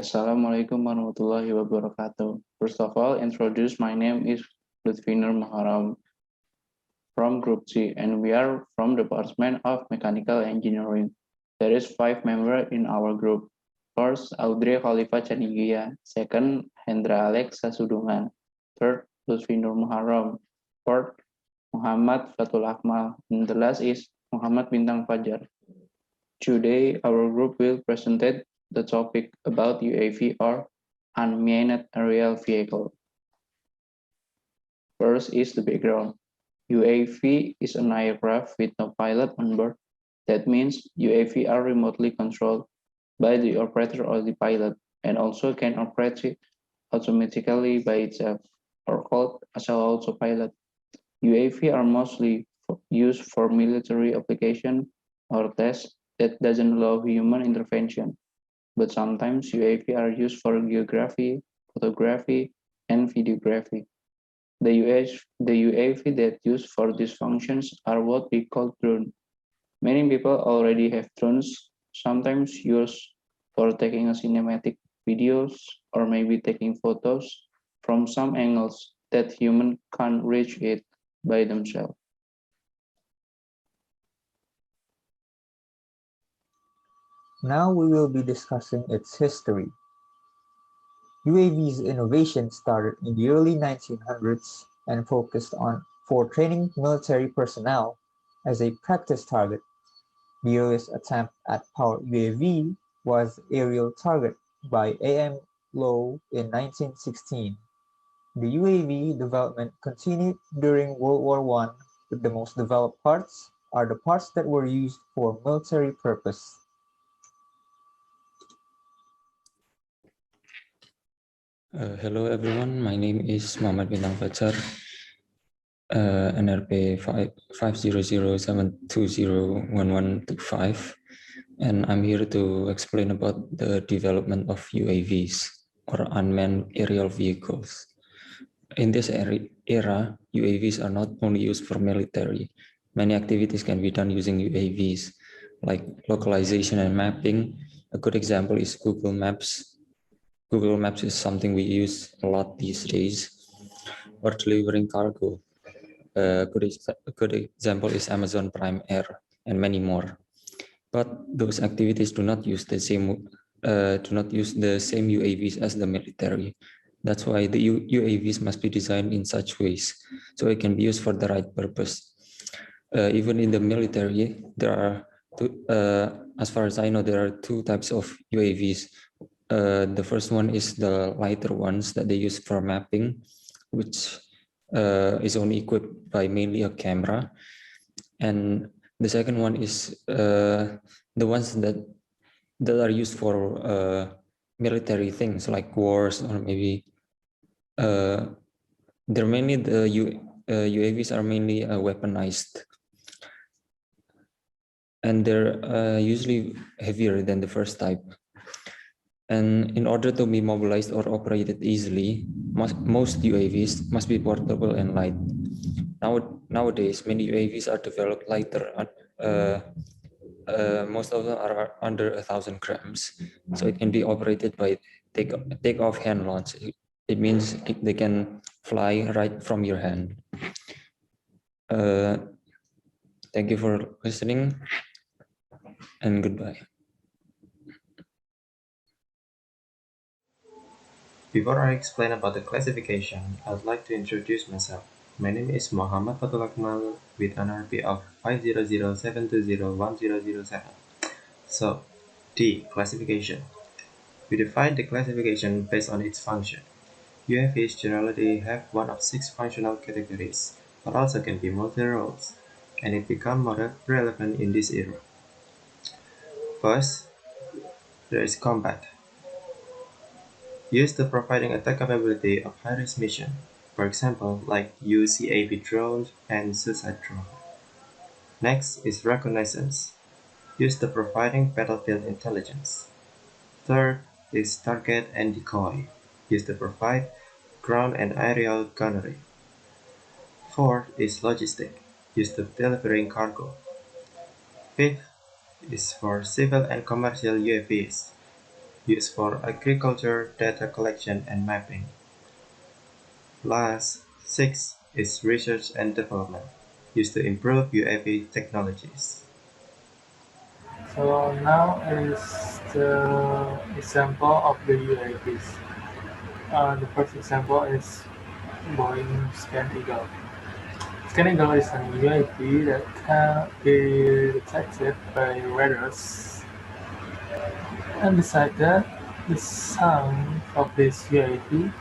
Assalamualaikum warahmatullahi wabarakatuh. First of all, introduce my name is Lutfinur Maharam from Group C, and we are from the Department of Mechanical Engineering. There is 5 members in our group. First, Audrey Khalifa Chanigia. Second, Hendra Alex Sasudungan. Third, Lutfinur Maharam. Fourth, Muhammad Fatul Akmal. And the last is Muhammad Bintang Fajar. Today, our group will present the topic about UAV or unmanned aerial vehicle. First is the background. UAV is an aircraft with no pilot on board. That means UAV are remotely controlled by the operator or the pilot and also can operate automatically by itself or called as an autopilot. UAV are mostly used for military application or tests that doesn't allow human intervention. But sometimes UAV are used for geography, photography, and videography. The UAV that used for these functions are what we call drones. Many people already have drones, sometimes used for taking a cinematic videos or maybe taking photos from some angles that human can't reach it by themselves. Now we will be discussing its history. UAV's innovation started in the early 1900s and focused on for training military personnel as a practice target. The earliest attempt at powered UAV was Aerial Target by A.M. Lowe in 1916. The UAV development continued during World War I, but the most developed parts are the parts that were used for military purpose. Hello everyone, my name is Muhammad Bintang Fajar, NRP 50072011125, and I'm here to explain about the development of UAVs or unmanned aerial vehicles. In this era, UAVs are not only used for military. Many activities can be done using UAVs, like localization and mapping. A good example is Google Maps. Google Maps is something we use a lot these days, or delivering cargo. A good example is Amazon Prime Air and many more. But those activities do not use the same UAVs as the military. That's why the UAVs must be designed in such ways so it can be used for the right purpose. Even in the military, there are as far as I know, there are 2 types of UAVs. The first one is the lighter ones that they use for mapping, which is only equipped by mainly a camera. And the second one is the ones that are used for military things like wars, or maybe they're mainly UAVs are mainly weaponized, and they're usually heavier than the first type. And in order to be mobilized or operated easily, most UAVs must be portable and light. Nowadays, many UAVs are developed lighter. Most of them are under 1,000 grams, so it can be operated by take-off hand launch. It means they can fly right from your hand. Thank you for listening, and goodbye. Before I explain about the classification, I'd like to introduce myself. My name is Muhammad Fatul Akmal with an RP of 50072010007. So, D. Classification. We define the classification based on its function. UAVs generally have one of 6 functional categories, but also can be multi-roles, and it becomes more relevant in this era. First, there is combat. Used to providing attack capability of high-risk mission, for example, like UCAV drones and suicide drone. Next is reconnaissance, used to providing battlefield intelligence. Third is target and decoy, used to provide ground and aerial gunnery. Fourth is logistic, used to delivering cargo. Fifth is for civil and commercial UAVs, used for agriculture data collection and mapping. Last, 6 is research and development, used to improve UAV technologies. So now is the example of the UAVs. The first example is Boeing Scan Eagle. Scan Eagle is an UAV that can be detected by radars. And besides that, the sound of this UAV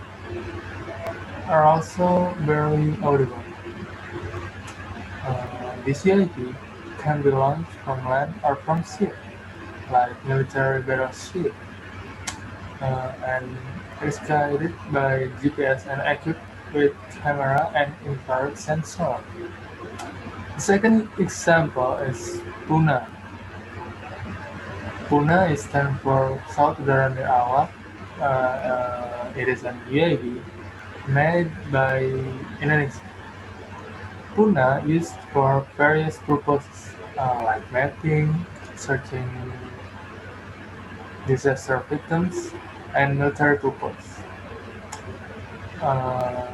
are also very audible. This UAV can be launched from land or from sea, like military battleship, and is guided by GPS and equipped with camera and infrared sensor. The second example is Puna. Puna is stand for South Garanda Awak. It is an UAV made by Indonesia. Puna used for various purposes like mapping, searching disaster victims, and military purpose. Uh,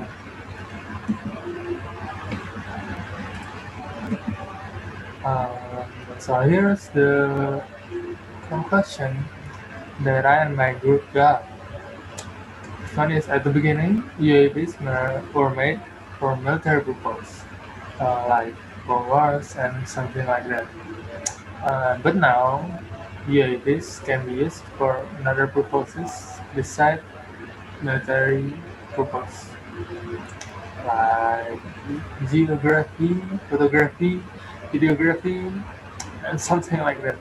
so here's the conclusion that I and my group got. One is at the beginning, UAVs were made for military purpose, like for wars and something like that. But now, UAVs can be used for another purposes besides military purpose, like geography, photography, videography, and something like that.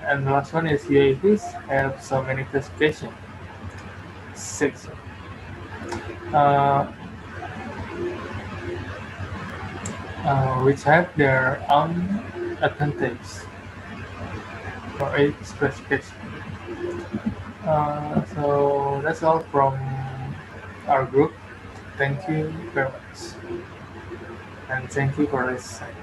And the last one is UAVs have so many classifications, 6, uh, which have their own advantage for each classification. So that's all from our group. Thank you very much, and thank you for listening.